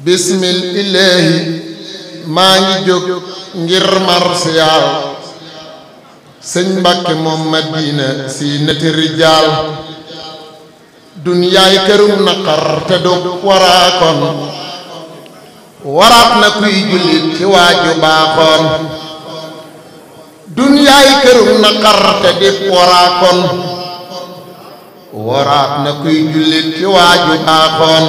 bismillahi maa ngi jóg ngir marsiyaal sëñ Mbàkke moom Madina si nati rijaal dunyaay kërum naqar te du waraakoon waraat na kuy jullit ci waaju baaxoon dunyaay kërum naqar te di waraakoon waraat na kuy jullit ci waaju baaxoon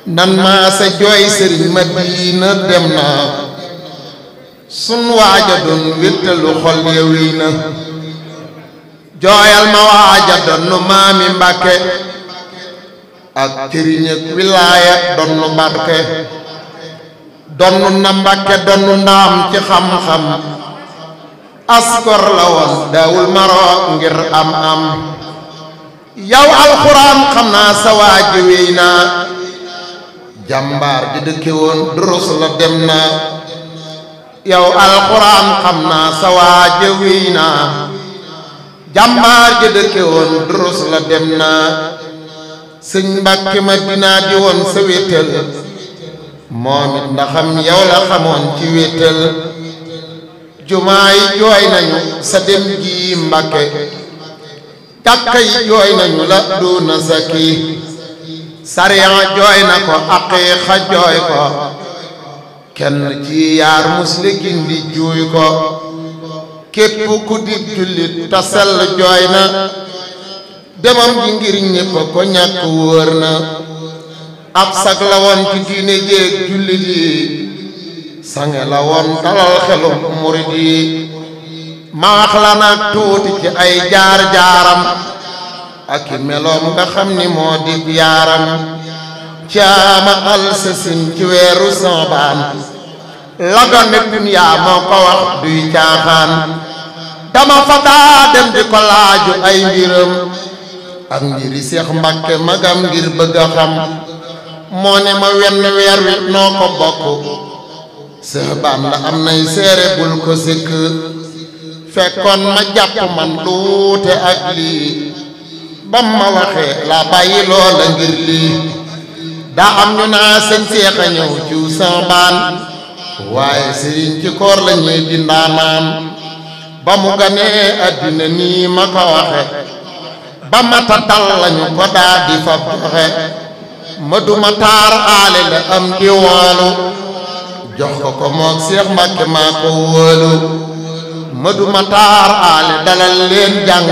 nan maa sa jooy sëriñ Madina dem na sun waaja doon wéttalu xol yewi na jooyal ma waaja donnu maami Mbàkke ak cëriñ ak wilaaya donnu barke donnu na Mbàkke donnu ndaam ci xam-xam askor la woon daawul maro ngir am yow alxuraan xam naa sa waaji wéy na jàmbaar ji dëkke woon durus la dem na yow alxuraan xam naa sa waaji wéy na jàmbaar ji dëkke woon durus la dem na sëñ Mbàkke Madina di woon sa wéttal moom it ndaxam yow la xamoon ci wéttal jumaa yi jooy nañu sa dem ji Mbàkke jàkka yi jooy nañu la doona saki sariya jooy na ko aqiiqa jooy ko kenn ci yaar musle gindi juuy ko képp ku di jullit ta sell jooy na demam ji ngir ñépp ko ñàkk wóor na ab sag la woon ci diine jéeg jullit yi sange la woon dalal xelum murid yi ma wax la nag tuuti ci ay jaar-jaaram ak i meloom nga xam ni moo di yaaram caama alsasin ci weeru Saabaan la gane duniyaa moo ko wax duy caaxaan dama fataa dem di ko laaju ay mbiram ak mbiri Seex Mbàkke magam ngir bëgg a xam moo ne ma wenn weer wi noo ko bokk Saabaan la am nay seere bul ko sikk fekkoon ma jàpp man luute ak lii bam ma waxee la bàyyi loola ngir lii daa am ñu naa sëñ Seex a ñëw ciw Saabaan waaye sëriñ ci koor la ñuy di ndaanaan ba mu ganee àddina nii ma ko waxe ba mata dal lañu ko daa di fa joxe ma duma taar aale la am di woolu jox ko moog Seex Mbàkke maa ko wóolu ma duma taar aale dalal leen jàng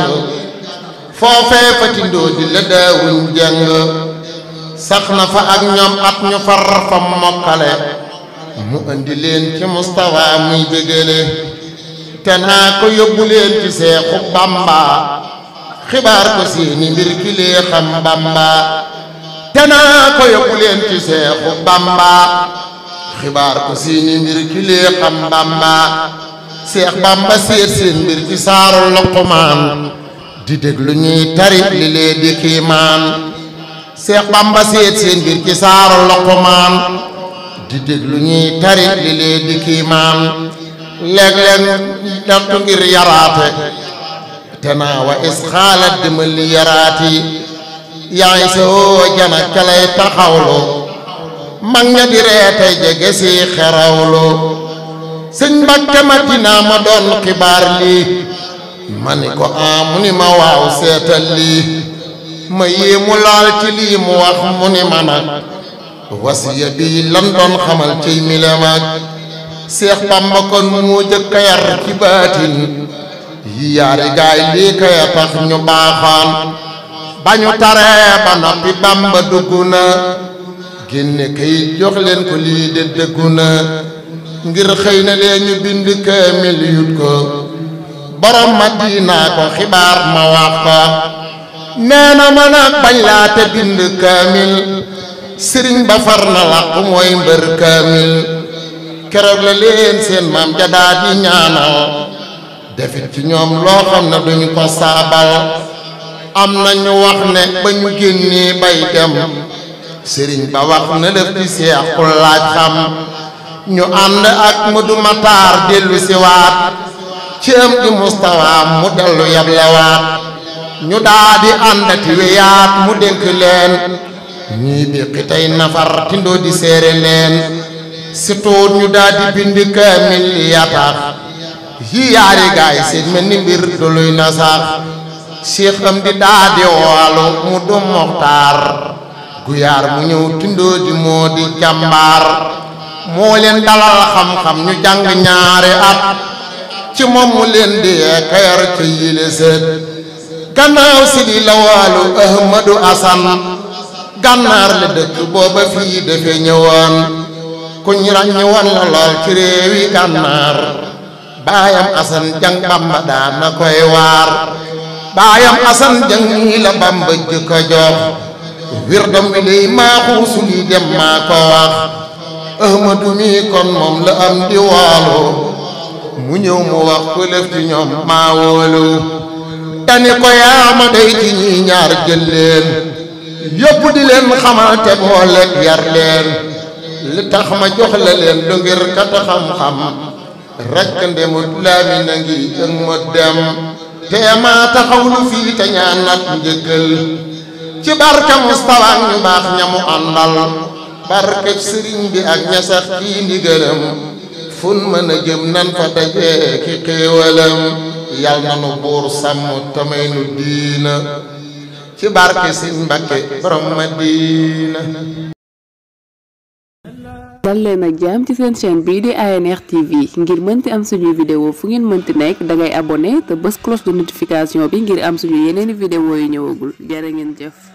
foofee fa tindoo di la daawuñ jàng sax na fa ak ñoom at ñu far fa mokkale mu andi leen ci Mustafa muy bégale te naa ko yóbbu leen ci Seexu Bamba xibaar ko seeni mbir ki lee xam Bamba te naa ko yóbbu leen ci Seexu Bamba xibaar ko seeni mbir ki lee xam Bamba Seex Bamba seet seen mbir ci saaru Luqmaan di déglu ñuy tari li lee di kiimaan Seex Bamba seet seen mbir ci saaru Luqmaan di déglu ñuy tari li lee di kiimaan léeg-léeg nattu ngir yaraate te naa wa isxaalat dimbali yaraati yaay soo jana calay taxawlu mag ña di reete jege si xerawlu sëñ Mbàkke Madina ma doon xibaar lii ma ni ko mu ni ma waaw seetal lii ma yéemu laal ci lii mu wax mu ni ma nag wasiya bi lan doon xamal ciy milemak Seex Bamba kon moo jëkk a yar ci baatin yi yaari gaay lii kaya tax ñu baaxoon ba ñu taree ba noppi Bamba dugg na génne kayit jox leen ko lii de dëggu na ngir xëy na lee ñu bind kaamil yut ko borom Madina ko xibaar ma wax ko nee na ma nag bañ laa te bind kaamil sëriñ ba far na làqu mooy mbër kaamil keroog la leen seen maam jadaa di ñaanal defit ci ñoom loo xam ne duñu ko saabal am na ñu wax ne ba ñu génnee bay dem sëriñ ba wax na def ci Seexul laaj xam ñu ànd ak Mudu Mataar dellu si waat ci am di Mustafa mu dellu yablewaat ñu daa di àndati weyaat mu dénk leen ñii bi xitay nafar tindoo di seere leen si tuut ñu daldi bind kaamil ya tax yi yaari gaay seen mel ni mbir du luy na sax Cheikh Amdi daa di woolu mu du Moxtaar Guyaar mu ñëw tindoo di moo di jàmbaar moo leen dalal xam-xam ñu jàng ñaari at ci moom mu leen di kayar ca yile sët gannaaw si di la waalu Ahmadu Asan gànnaar la dëkk booba fii dafe ñëwoon kuñ ràññi woon la lool ci réewi gànnaar baayam Asan jang Bamba daan na koy waar baayam Asan jang ñi la Bamba jëkka jox wirdam wi lay maaxuusu li dem maa ko wax Ahmadu mi kon moom la am di waalo mu ñëw mu wax ko lëf ci ñoom maa wóolu dani ko yaama day ci ñi ñaar jël leen yóbbu di leen xamal te boole yar leen li tax ma jox la leen du ngir kat xam-xam rekk ndemut laami na ngi ëg ma dem te maa taxaw lu fii te ñaan nat njëkkal ci barke Mustafa ñu baax ñamu àndal barke sëriñ bi ak ña sax kii ndigalam fun mën a jëm nan fa dajee ki xéewalam yal na nu buur sàmm tamay nu diina ci barke Sëriñ Mbakke borom Madina. dal leen ak jàmm ci seen chaîne bii di ANR TV ngir mënti am suñuy vidéo fu ngeen mënti nekk dangay abonné te bës cloche de notification bi ngir am suñu yeneeni vidéo yu ñëwagul jërë ngeen jëf.